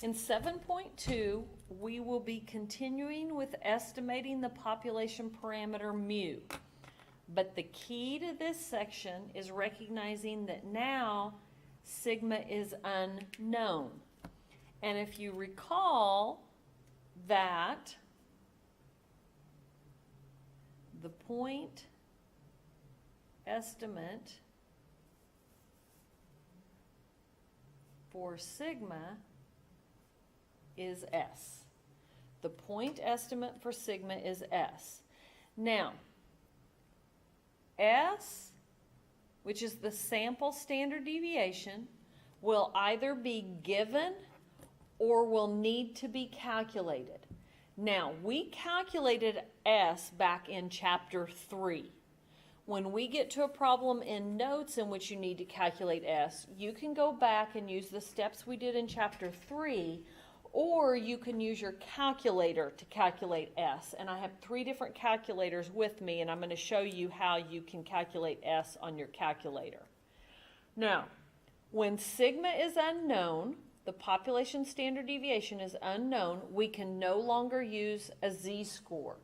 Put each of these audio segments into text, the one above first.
In 7.2, we will be continuing with estimating the population parameter mu. But the key to this section is recognizing that now sigma is unknown. And if you recall that the point estimate for sigma is S. The point estimate for sigma is S. Now, S, which is the sample standard deviation, will either be given or will need to be calculated. Now, we calculated S back in chapter 3. When we get to a problem in notes in which you need to calculate S, you can go back and use the steps we did in chapter 3, or you can use your calculator to calculate S. And I have 3 different calculators with me, and I'm going to show you how you can calculate S on your calculator. Now, when sigma is unknown, the population standard deviation is unknown, we can no longer use a z-score.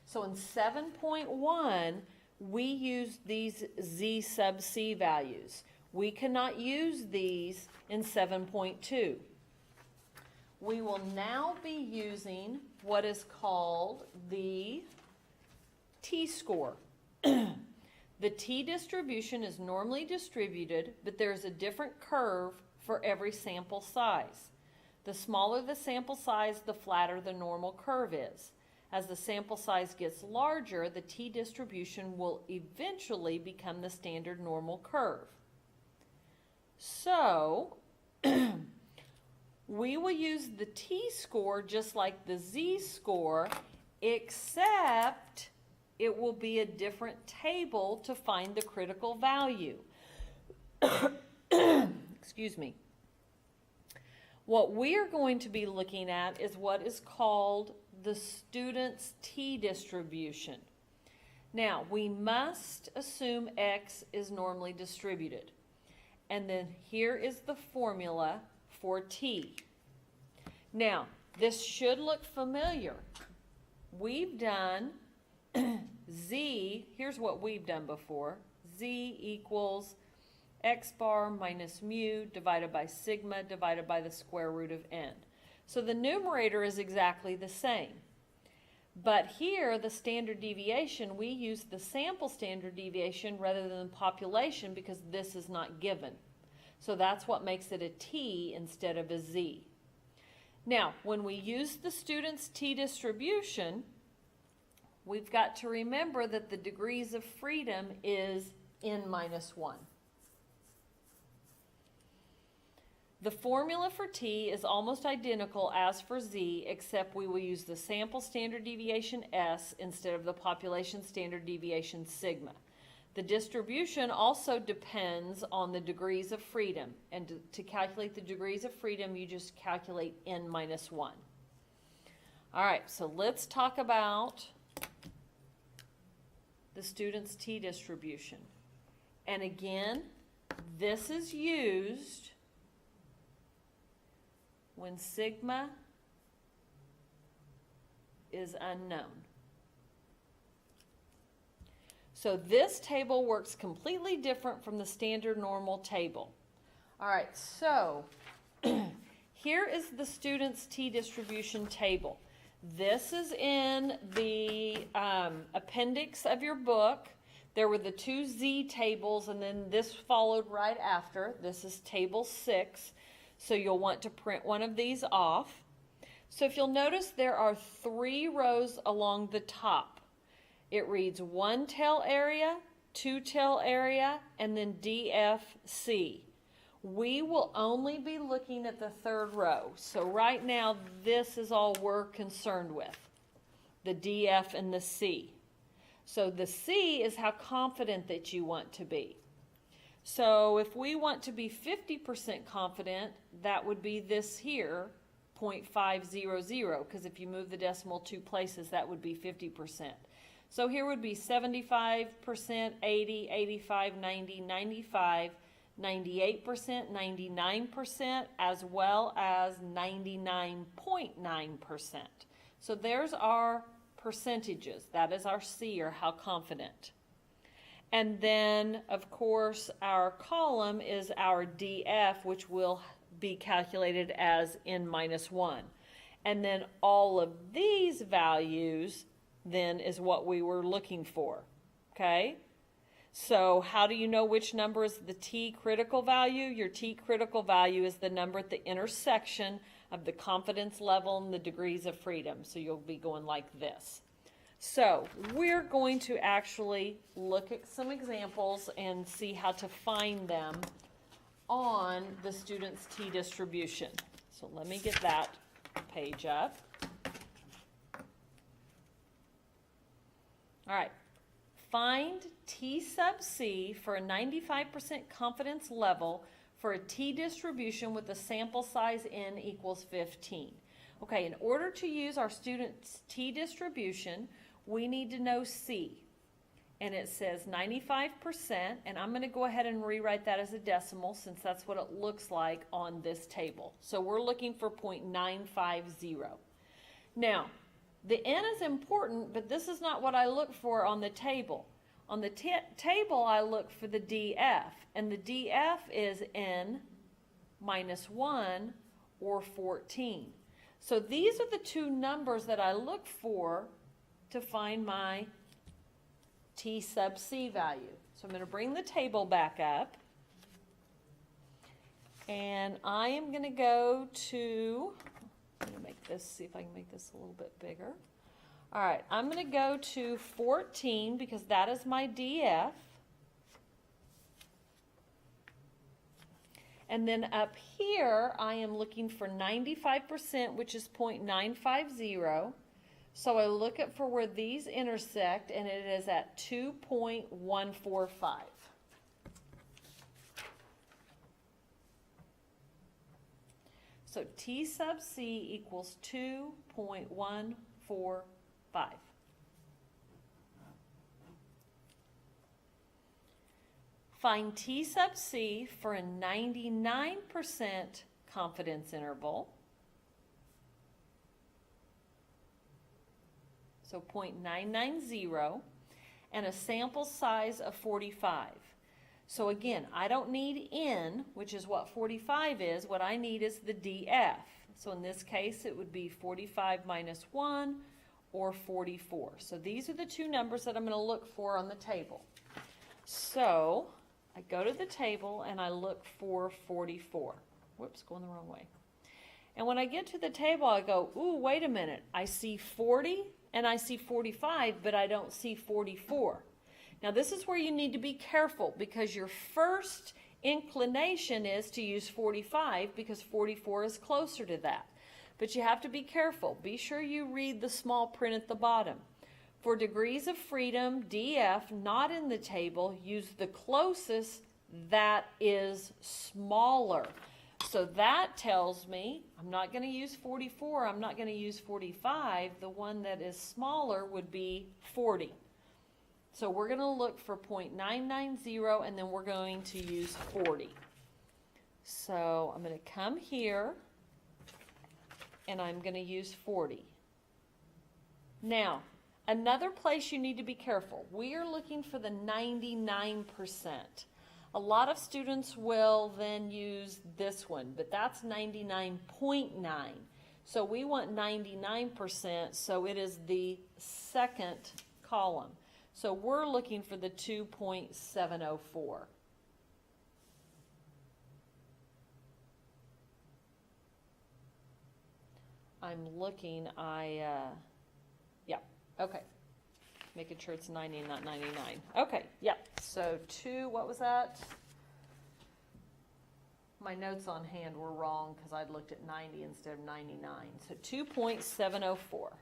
So in 7.1, we use these z sub c values. We cannot use these in 7.2. We will now be using what is called the t-score. The t distribution is normally distributed, but there's a different curve for every sample size. The smaller the sample size, the flatter the normal curve is. As the sample size gets larger, the t distribution will eventually become the standard normal curve. So, we will use the t-score just like the z-score, except it will be a different table to find the critical value. Excuse me. What we are going to be looking at is what is called the student's t distribution. Now, we must assume X is normally distributed. And then here is the formula for t. Now, this should look familiar. We've done z, here's what we've done before. Z equals x bar minus mu divided by sigma divided by the square root of n. So the numerator is exactly the same. But here, the standard deviation, we use the sample standard deviation rather than population because this is not given. So that's what makes it a t instead of a z. Now, when we use the student's t distribution, we've got to remember that the degrees of freedom is n minus 1. The formula for t is almost identical as for z, except we will use the sample standard deviation s instead of the population standard deviation sigma. The distribution also depends on the degrees of freedom, and to calculate the degrees of freedom, you just calculate n minus 1. All right, so let's talk about the student's t distribution. And again, this is used when sigma is unknown. So this table works completely different from the standard normal table. All right, so here is the student's t distribution table. This is in the appendix of your book. There were the 2 z tables, and then this followed right after. This is table 6. So you'll want to print one of these off. So if you'll notice, there are 3 rows along the top. It reads 1 tail area, 2 tail area, and then DFC. We will only be looking at the 3rd row. So right now, this is all we're concerned with, the DF and the C. So the C is how confident that you want to be. So if we want to be 50% confident, that would be this here, 0.500, because if you move the decimal 2 places, that would be 50%. So here would be 75%, 80, 85, 90, 95, 98%, 99%, as well as 99.9%. So there's our percentages. That is our C, or how confident. And then, of course, our column is our DF, which will be calculated as N-1. And then all of these values then is what we were looking for, okay? So how do you know which number is the T critical value? Your T critical value is the number at the intersection of the confidence level and the degrees of freedom. So you'll be going like this. So we're going to actually look at some examples and see how to find them on the student's T distribution. So let me get that page up. All right. Find T sub C for a 95% confidence level for a T distribution with a sample size N equals 15. Okay, in order to use our student's T distribution, we need to know C. And it says 95%, and I'm going to go ahead and rewrite that as a decimal since that's what it looks like on this table. So we're looking for 0.950. Now, the N is important, but this is not what I look for on the table. On the table, I look for the DF, and the DF is N-1 or 14. So these are the two numbers that I look for to find my T sub C value. So I'm going to bring the table back up, and I am going to go to, I'm going to make this, see if I can make this a little bit bigger. All right, I'm going to go to 14 because that is my DF. And then up here, I am looking for 95%, which is 0.950. So I look at for where these intersect, and it is at 2.145. So T sub C equals 2.145. Find T sub C for a 99% confidence interval. So 0.990, and a sample size of 45. So again, I don't need N, which is what 45 is. What I need is the DF. So in this case, it would be 45 minus 1 or 44. So these are the two numbers that I'm going to look for on the table. So I go to the table and I look for 44. Whoops, going the wrong way. And when I get to the table, I go, ooh, wait a minute. I see 40 and I see 45, but I don't see 44. Now this is where you need to be careful because your first inclination is to use 45 because 44 is closer to that. But you have to be careful. Be sure you read the small print at the bottom. For degrees of freedom, DF, not in the table, use the closest that is smaller. So that tells me I'm not going to use 44, I'm not going to use 45. The one that is smaller would be 40. So we're going to look for 0.990, and then we're going to use 40. So I'm going to come here, and I'm going to use 40. Now, another place you need to be careful. We are looking for the 99%. A lot of students will then use this one, but that's 99.9. So we want 99%, so it is the second column. So we're looking for the 2.704. I'm looking, yeah, okay. Making sure it's 90 and not 99. Okay, yep. So what was that? My notes on hand were wrong because I'd looked at 90 instead of 99. So 2.704.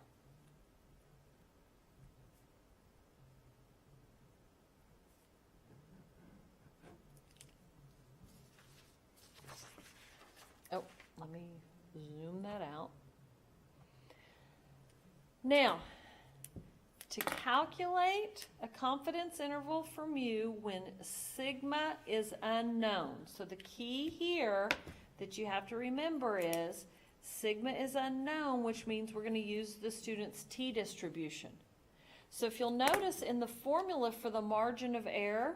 Oh, let me zoom that out. Now, to calculate a confidence interval for mu when sigma is unknown. So the key here that you have to remember is sigma is unknown, which means we're going to use the student's t distribution. So if you'll notice in the formula for the margin of error,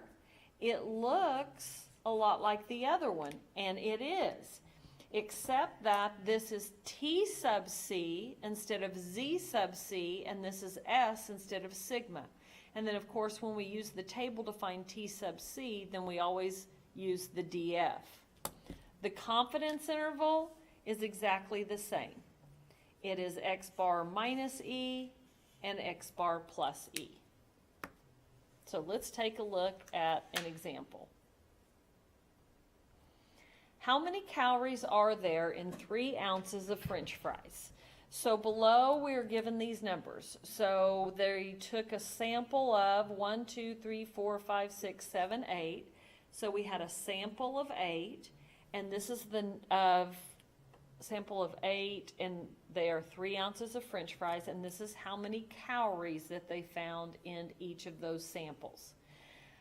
it looks a lot like the other one, and it is, except that this is t sub c instead of z sub c, and this is s instead of sigma. And then of course when we use the table to find t sub c, then we always use the df. The confidence interval is exactly the same. It is x bar minus e and x bar plus e. So let's take a look at an example. How many calories are there in 3 ounces of French fries? So below we are given these numbers. So they took a sample of 1, 2, 3, 4, 5, 6, 7, 8. So we had a sample of 8, and this is the sample of 8, and they are 3 ounces of French fries, and this is how many calories that they found in each of those samples.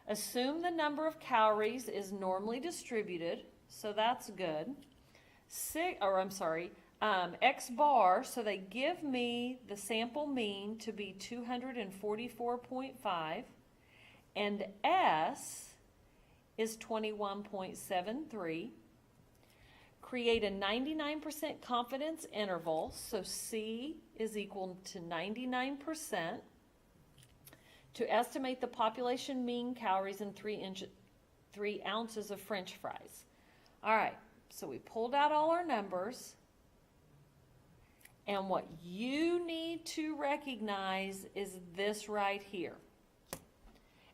Assume the number of calories is normally distributed, so that's good. X bar, so they give me the sample mean to be 244.5, and S is 21.73. Create a 99% confidence interval, so C is equal to 99%, to estimate the population mean calories in 3 ounces of French fries. All right, so we pulled out all our numbers, and what you need to recognize is this right here.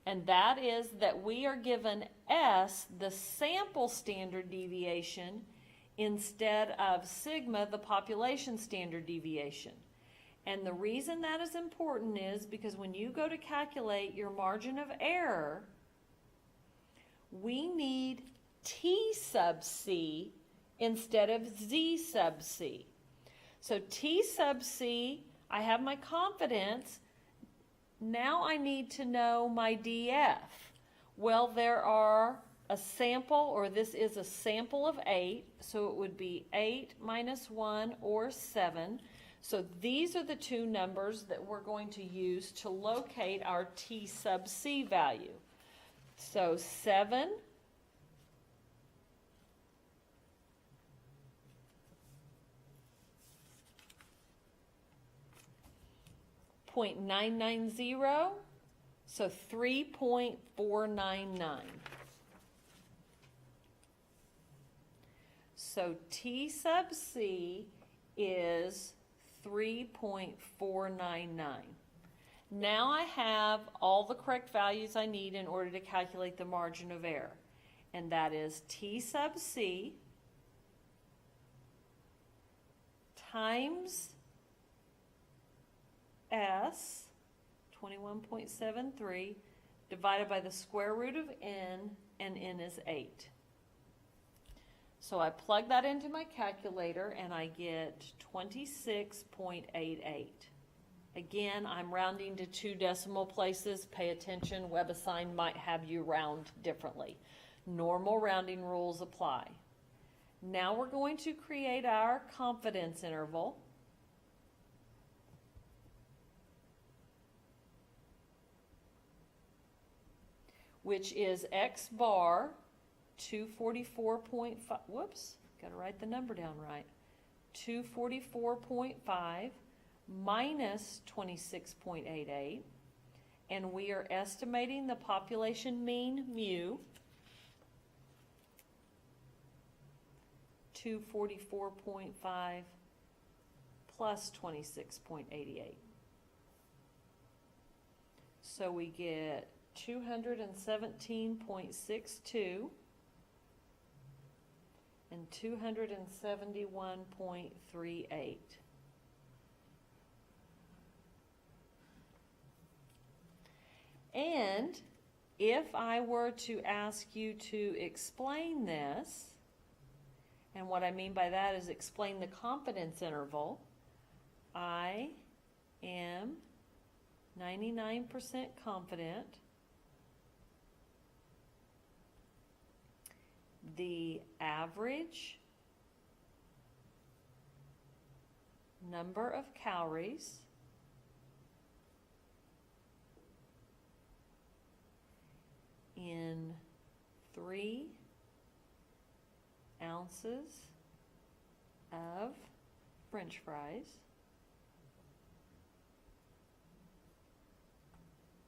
And that is that we are given S, the sample standard deviation, instead of sigma, the population standard deviation. And the reason that is important is because when you go to calculate your margin of error, we need T sub C instead of Z sub C. So T sub C, I have my confidence. Now I need to know my DF. Well, there are a sample, or this is a sample of 8, so it would be 8 minus 1 or 7. So these are the two numbers that we're going to use to locate our T sub C value. So 7 0.990, so 3.499. So T sub C is 3.499. Now I have all the correct values I need in order to calculate the margin of error. And that is T sub C times S, 21.73, divided by the square root of n, and n is 8. So I plug that into my calculator and I get 26.88. Again, I'm rounding to 2 decimal places. Pay attention, WebAssign might have you round differently. Normal rounding rules apply. Now we're going to create our confidence interval. Which is X bar 244.5, whoops, got to write the number down right, 244.5 minus 26.88, and we are estimating the population mean mu, 244.5 plus 26.88. So we get 217.62 and 271.38. And if I were to ask you to explain this, and what I mean by that is explain the confidence interval, I am 99% confident the average number of calories in 3 ounces of French fries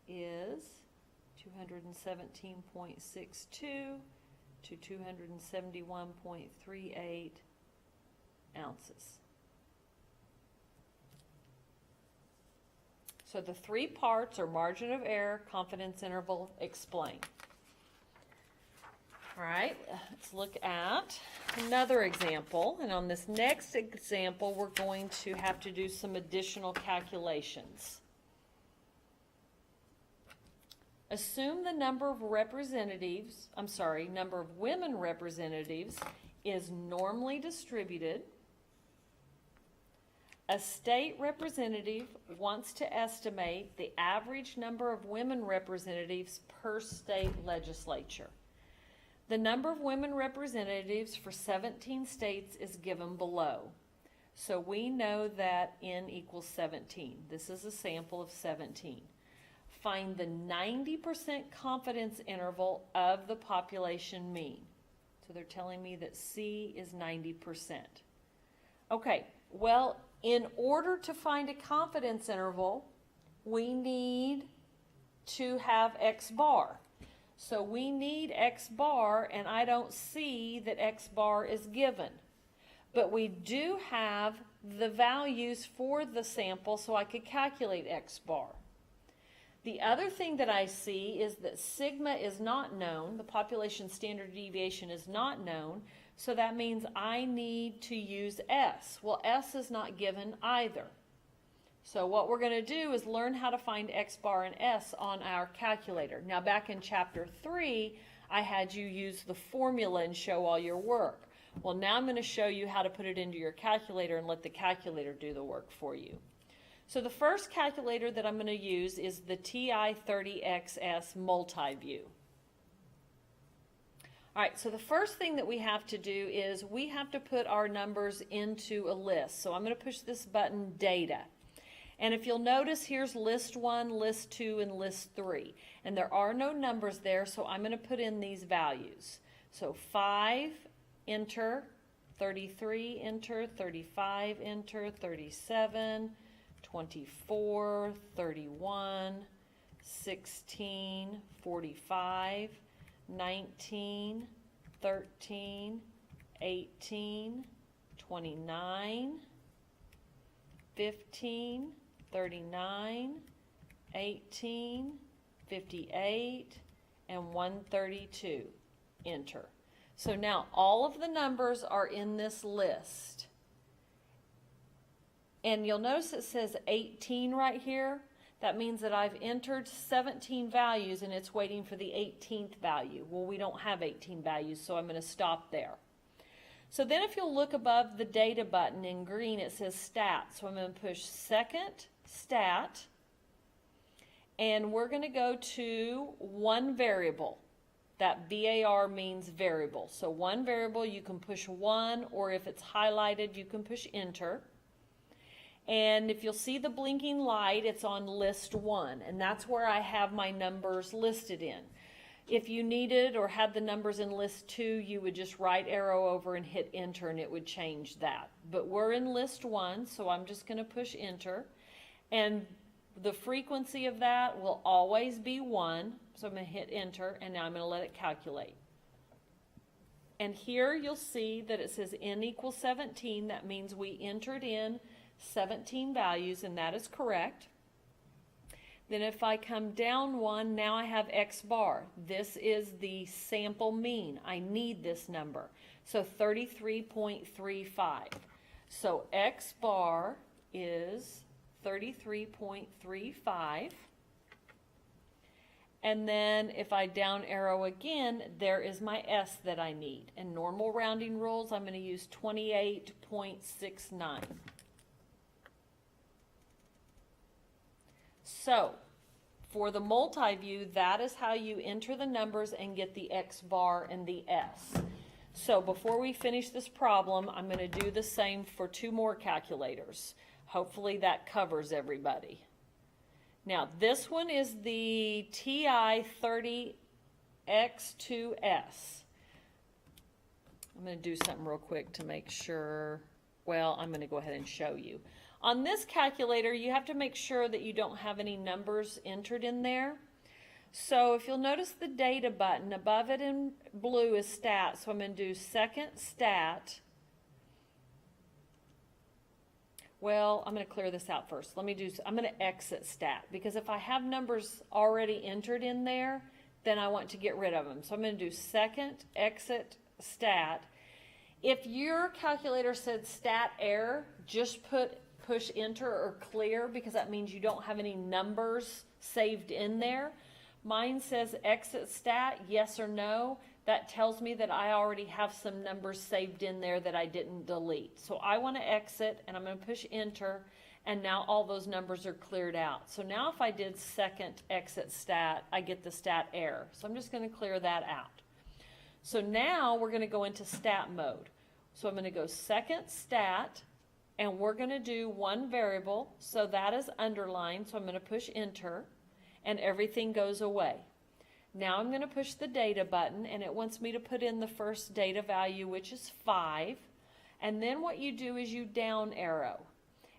is 217.62 to 271.38 ounces. So the 3 parts are margin of error, confidence interval, explain. All right, let's look at another example. And on this next example, we're going to have to do some additional calculations. Assume the number of women representatives is normally distributed. A state representative wants to estimate the average number of women representatives per state legislature. The number of women representatives for 17 states is given below. So we know that N equals 17. This is a sample of 17. Find the 90% confidence interval of the population mean. So they're telling me that C is 90%. Okay, well, in order to find a confidence interval, we need to have X bar. So we need X bar, and I don't see that X bar is given. But we do have the values for the sample, so I could calculate X bar. The other thing that I see is that sigma is not known. The population standard deviation is not known. So that means I need to use S. Well, S is not given either. So what we're going to do is learn how to find X bar and S on our calculator. Now back in chapter 3, I had you use the formula and show all your work. Well, now I'm going to show you how to put it into your calculator and let the calculator do the work for you. So the first calculator that I'm going to use is the TI-30XS multi-view. All right, so the first thing that we have to do is we have to put our numbers into a list. So I'm going to push this button, Data. And if you'll notice, here's List 1, List 2, and List 3. And there are no numbers there, so I'm going to put in these values. So 5, enter, 33, enter, 35, enter, 37, 24, 31, 16, 45, 19, 13, 18, 29, 15, 39, 18, 58, and 132. Enter. So now all of the numbers are in this list. And you'll notice it says 18 right here. That means that I've entered 17 values and it's waiting for the 18th value. Well, we don't have 18 values, so I'm going to stop there. So then if you'll look above the data button in green, it says stat. So I'm going to push second stat, and we're going to go to one variable. That VAR means variable. So one variable, you can push 1, or if it's highlighted, you can push enter. And if you'll see the blinking light, it's on list 1, and that's where I have my numbers listed in. If you needed or had the numbers in list 2, you would just right arrow over and hit enter and it would change that. But we're in list 1, so I'm just going to push enter. And the frequency of that will always be 1, so I'm going to hit enter, and now I'm going to let it calculate. And here you'll see that it says n equals 17. That means we entered in 17 values, and that is correct. Then if I come down 1, now I have X bar. This is the sample mean. I need this number. So 33.35. So X bar is 33.35. And then if I down arrow again, there is my S that I need. And normal rounding rules, I'm going to use 28.69. So for the multi-view, that is how you enter the numbers and get the X bar and the S. So before we finish this problem, I'm going to do the same for 2 more calculators. Hopefully that covers everybody. Now this one is the TI-30X2S. I'm going to do something real quick to make sure. Well, I'm going to go ahead and show you. On this calculator, you have to make sure that you don't have any numbers entered in there. So if you'll notice the data button, above it in blue is stat. So I'm going to do second stat. Well, I'm going to clear this out first. I'm going to exit stat, because if I have numbers already entered in there, then I want to get rid of them. So I'm going to do second exit stat. If your calculator said stat error, just push enter or clear, because that means you don't have any numbers saved in there. Mine says exit stat, yes or no. That tells me that I already have some numbers saved in there that I didn't delete. So I want to exit, and I'm going to push enter, and now all those numbers are cleared out. So now if I did second exit stat, I get the stat error. So I'm just going to clear that out. So now we're going to go into stat mode. So I'm going to go second stat, and we're going to do one variable. So that is underlined, so I'm going to push enter, and everything goes away. Now I'm going to push the data button, and it wants me to put in the first data value, which is 5. And then what you do is you down arrow.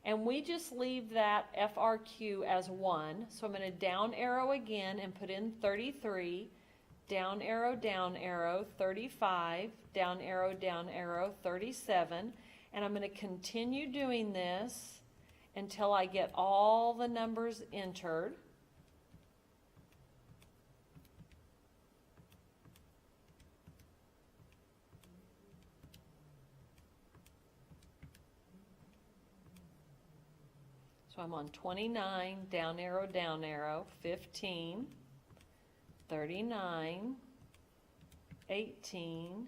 And we just leave that FRQ as 1. So I'm going to down arrow again and put in 33, down arrow, 35, down arrow, 37. And I'm going to continue doing this until I get all the numbers entered. So I'm on 29, down arrow, 15, 39, 18,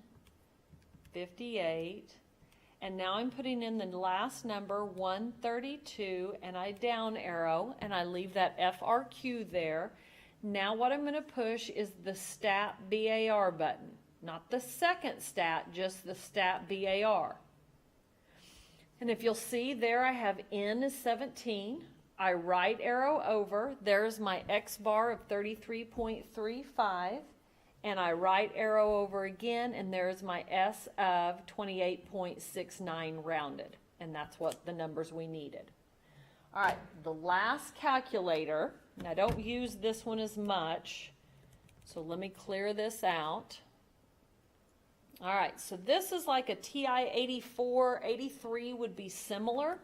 58, and now I'm putting in the last number, 132, and I down arrow, and I leave that FRQ there. Now what I'm going to push is the stat BAR button, not the second stat, just the stat BAR. And if you'll see there, I have N is 17. I right arrow over. There's my X bar of 33.35. And I right arrow over again, and there's my S of 28.69 rounded. And that's what the numbers we needed. All right, the last calculator, and I don't use this one as much, so let me clear this out. All right, so this is like a TI-84, 83 would be similar.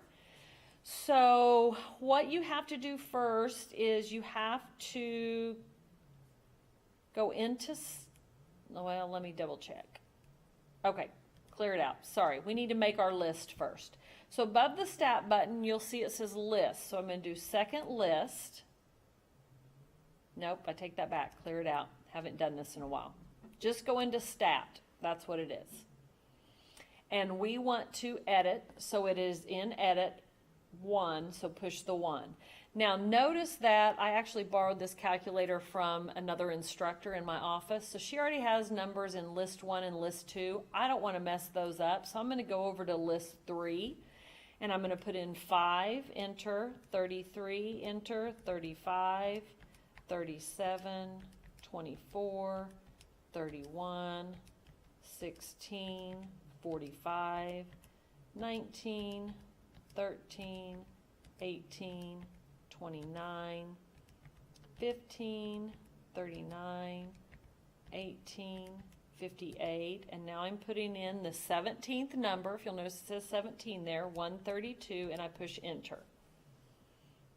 So what you have to do first is you have to go into, well, let me double check. Okay, clear it out. Sorry, we need to make our list first. So above the stat button, you'll see it says list. So I'm going to do second list. Nope, I take that back, clear it out. Haven't done this in a while. Just go into stat. That's what it is. And we want to edit, so it is in edit 1, so push the 1. Now notice that I actually borrowed this calculator from another instructor in my office, so she already has numbers in list 1 and list 2. I don't want to mess those up, so I'm going to go over to list 3, and I'm going to put in 5, enter, 33, enter, 35, 37, 24, 31, 16, 45, 19, 13, 18, 29, 15, 39, 18, 58, and now I'm putting in the 17th number. If you'll notice it says 17 there, 132, and I push enter.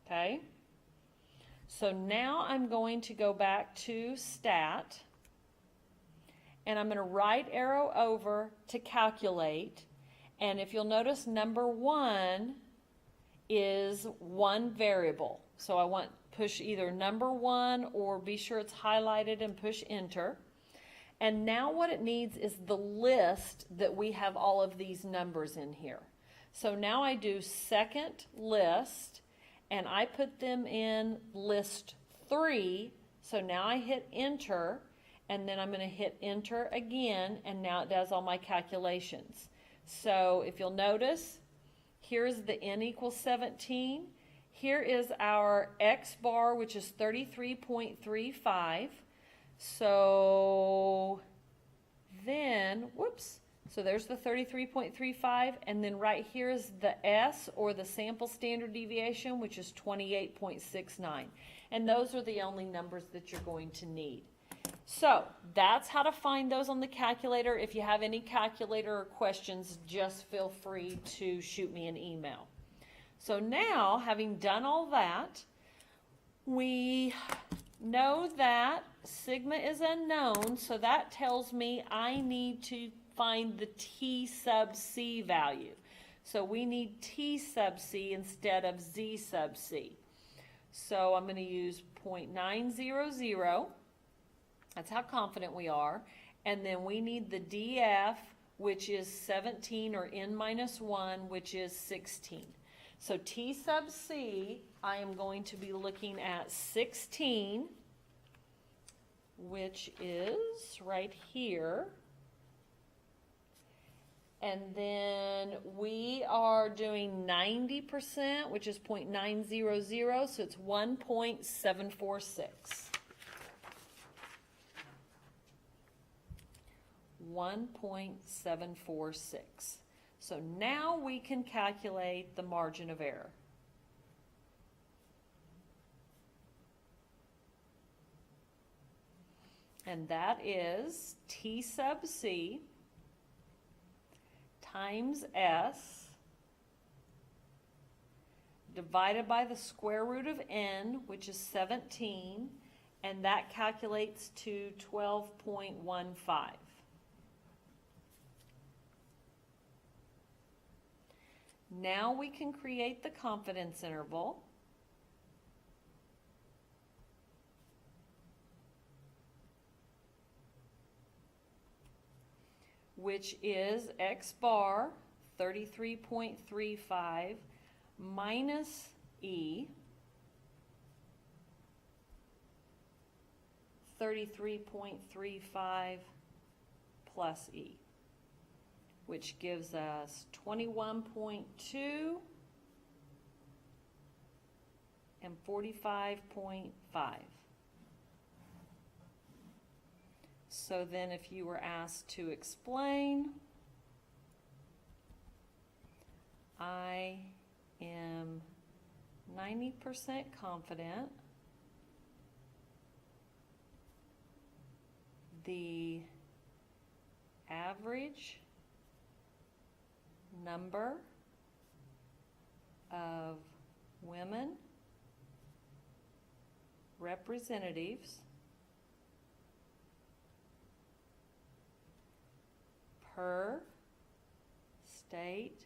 Okay? So now I'm going to go back to stat, and I'm going to right arrow over to calculate, and if you'll notice, number 1 is one variable. So I want push either number 1 or be sure it's highlighted and push enter. And now what it needs is the list that we have all of these numbers in here. So now I do second list, and I put them in list 3. So now I hit enter, and then I'm going to hit enter again, and now it does all my calculations. So if you'll notice, here's the n equals 17. Here is our x bar, which is 33.35. So then, whoops, so there's the 33.35, and then right here is the S, or the sample standard deviation, which is 28.69. And those are the only numbers that you're going to need. So that's how to find those on the calculator. If you have any calculator questions, just feel free to shoot me an email. So now, having done all that, we know that sigma is unknown, so that tells me I need to find the T sub C value. So we need T sub C instead of Z sub C. So I'm going to use 0.900. That's how confident we are. And then we need the DF, which is 17, or n minus 1, which is 16. So T sub C, I am going to be looking at 16, which is right here. And then we are doing 90%, which is 0.900, so it's 1.746. 1.746. So now we can calculate the margin of error. And that is T sub C times S divided by the square root of n, which is 17, and that calculates to 12.15. Now we can create the confidence interval. Which is x bar 33.35 minus E 33.35 plus E, which gives us 21.2 and 45.5. So then if you were asked to explain, I am 90% confident the average number of women representatives per state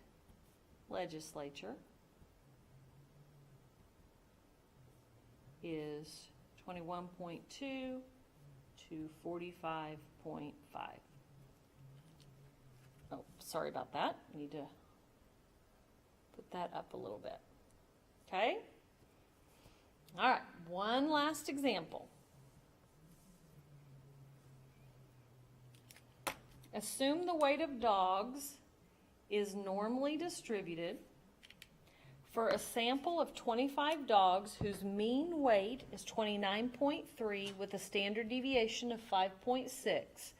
legislature is 21.2 to 45.5. Oh, sorry about that. I need to put that up a little bit. Okay? All right, one last example. Assume the weight of dogs is normally distributed for a sample of 25 dogs whose mean weight is 29.3 with a standard deviation of 5.6.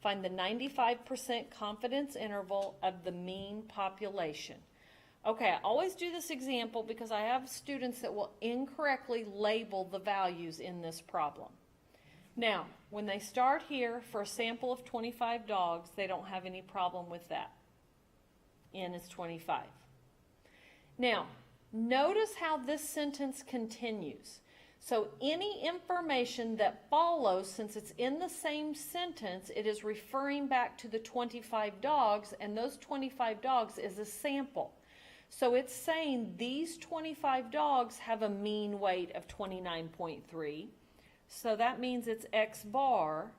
Find the 95% confidence interval of the mean population. Okay, I always do this example because I have students that will incorrectly label the values in this problem. Now, when they start here for a sample of 25 dogs, they don't have any problem with that. N is 25. Now, notice how this sentence continues. So any information that follows, since it's in the same sentence, it is referring back to the 25 dogs, and those 25 dogs is a sample. So it's saying these 25 dogs have a mean weight of 29.3. So that means it's X bar.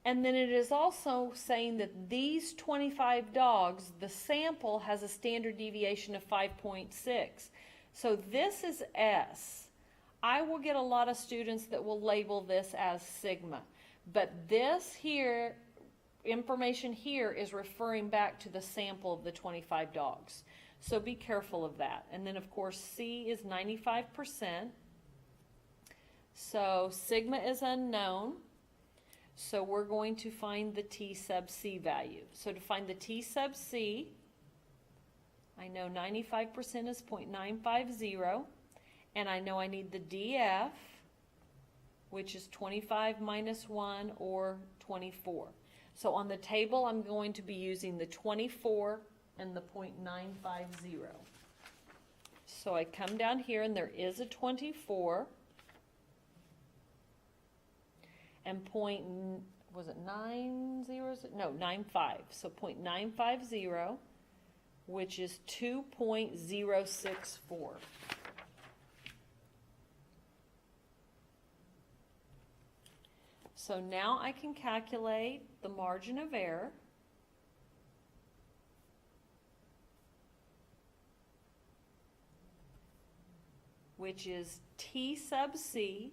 And then it is also saying that these 25 dogs, the sample has a standard deviation of 5.6. So this is S. I will get a lot of students that will label this as sigma, but this here, information here is referring back to the sample of the 25 dogs. So be careful of that. And then of course C is 95%. So sigma is unknown. So we're going to find the T sub C value. So to find the T sub C, I know 95% is 0.950, and I know I need the DF, which is 25 minus 1, or 24. So on the table, I'm going to be using the 24 and the 0.950. So I come down here, and there is a 24. And was it 9.0? No, 9.5. So 0.950, which is 2.064. So now I can calculate the margin of error. Which is T sub C,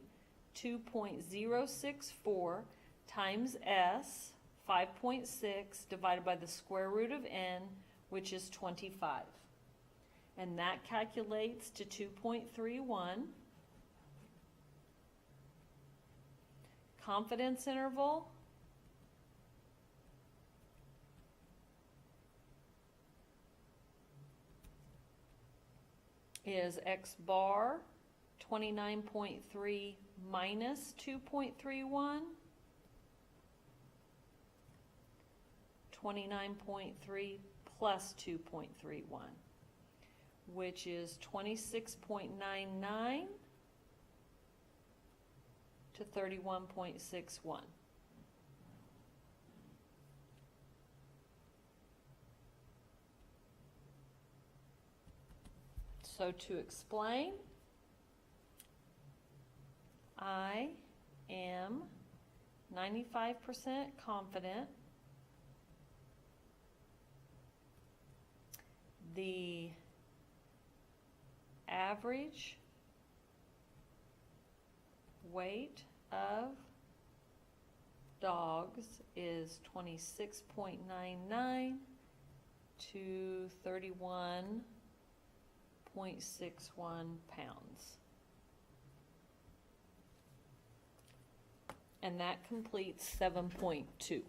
2.064 times S, 5.6, divided by the square root of N, which is 25. And that calculates to 2.31. Confidence interval is X bar 29.3 minus 2.31, 29.3 plus 2.31, which is 26.99 to 31.61. So to explain, I am 95% confident the average weight of dogs is 26.99 to 31.61 pounds. And that completes 7.2.